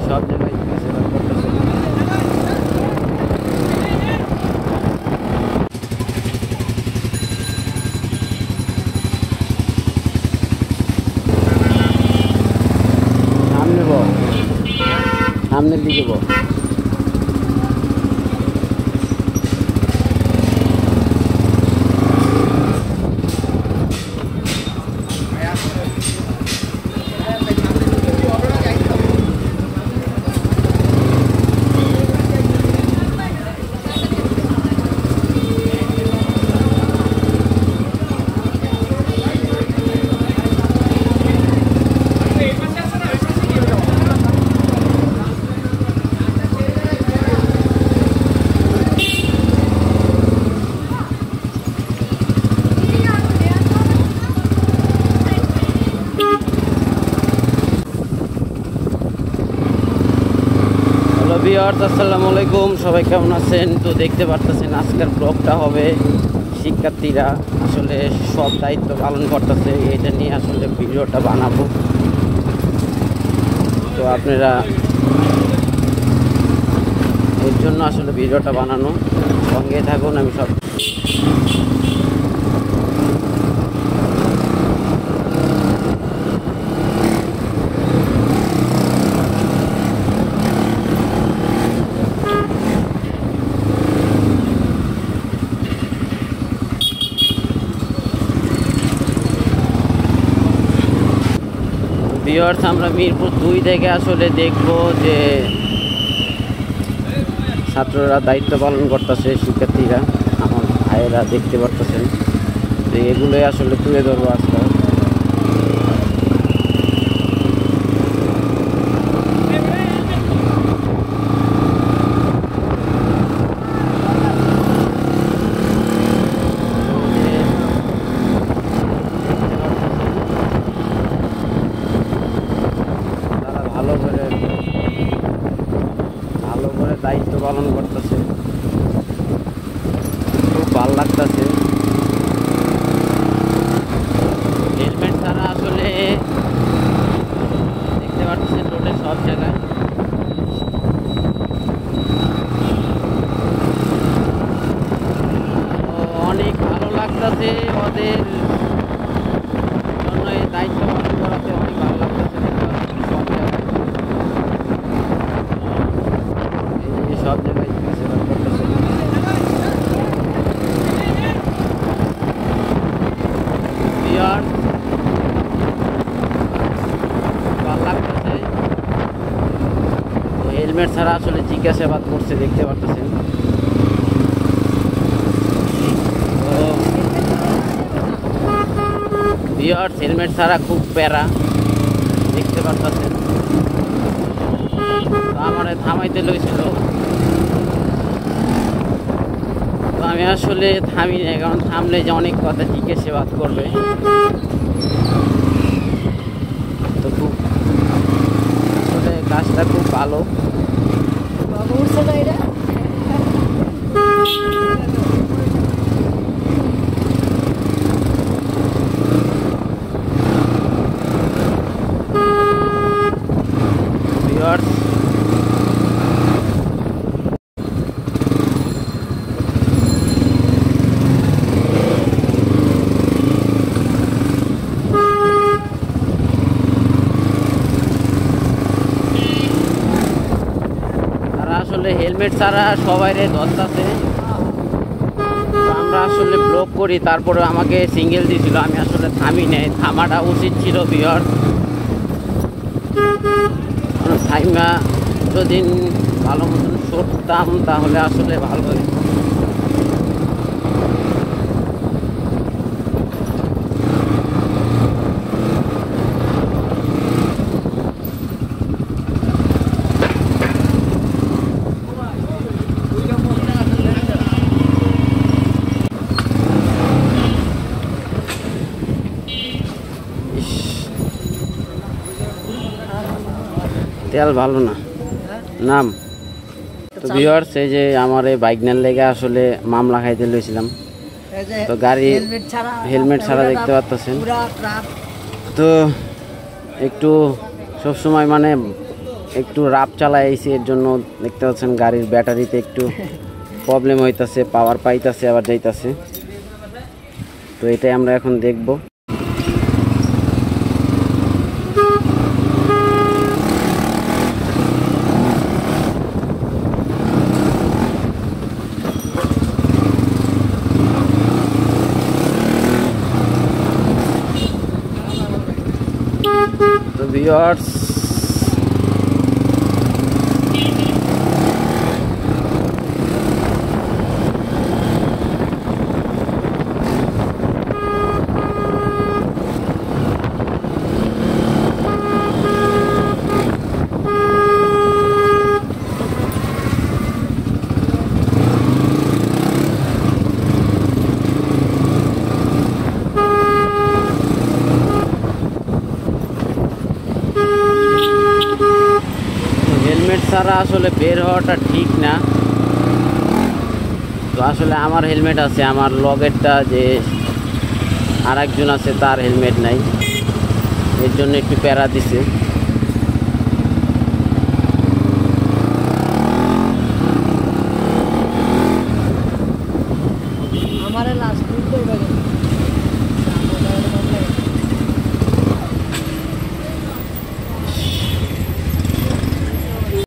সব জায়গায় জিজ্ঞাসাবাদ করতেছে। সামনের দিকে ভিউয়ার্স, আসসালামু আলাইকুম। সবাই কেমন আছেন? তো দেখতে পারতেছেন আজকের ব্লগটা হবে শিক্ষার্থীরা আসলে সব দায়িত্ব পালন করতেছে, এটা নিয়ে আসলে ভিডিওটা বানাবো। তো আপনারা এর জন্য আসলে ভিডিওটা বানানো, সঙ্গে থাকুন। আমি সব ভিউয়ার্স, আমরা মিরপুর 2 থেকে আসলে দেখব যে ছাত্ররা দায়িত্ব পালন করতেছে, শিক্ষার্থীরা আমার ভাইয়েরা দেখতে পারতেছেন। তো এগুলোই আসলে তুলে ধরবো আজকে। ভালো করে দায়িত্ব পালন করতেছে, খুব ভালো লাগতেছে। হেলমেট ছাড়া আসলে দেখতে পাচ্ছেন রোডে সব জায়গায়। অনেক ভালো লাগতেছে ওদের জন্য, এই দায়িত্ব পালন করাতে অনেক ভালো লাগতেছে। সব জায়গায় জিজ্ঞাসাবাদ করতেছে। ভালো লাগতেছে। তো হেলমেট ছাড়া আসলে জিজ্ঞাসাবাদ করছে, দেখতে পারতেছেন। ভিউয়ার্স, হেলমেট ছাড়া খুব প্যারা, দেখতে পারতেছেন। তো আমার থামাইতে লইছিল, তো আমি আসলে থামি না, কারণ থামলে যে অনেক কথা জিজ্ঞাসাবাদ করবে। তো খুব আসলে কাজটা খুব ভালো। ভিউয়ার্স, আসলে হেলমেট ছাড়া সবাইরে ধরতেছে। আমরা আসলে ব্লক করি, তারপরে আমাকে সিঙ্গেল দিয়েছিল, আমি আসলে থামি নাই, থামাটা উচিত ছিল। ভিউয়ার্স, থাইমা যদি ভালো মতন সরতাম তাহলে আসলে ভালো হয়। তেল ভালো না নাম। তো ভিউয়ার্স, এই যে আমার এই বাইক নেওয়ার লেগে আসলে মামলা খাইতে লইছিলাম। তো গাড়ি হেলমেট ছাড়া দেখতে পাচ্ছেন। তো একটু সবসময় মানে একটু রাপ চালাইছি, এর জন্য দেখতে পাচ্ছেন গাড়ির ব্যাটারিতে একটু প্রবলেম হইতাছে, পাওয়ার পাইতাছে আবার যাইতাছে। তো এটাই আমরা এখন দেখব। তো ভিউয়ার্স, হেলমেট ছাড়া আসলে বের হওয়াটা ঠিক না। তো আসলে আমার হেলমেট আছে, আমার লগেরটা যে আরেকজন আছে তার হেলমেট নাই, এর জন্য একটু প্যারা দিছে।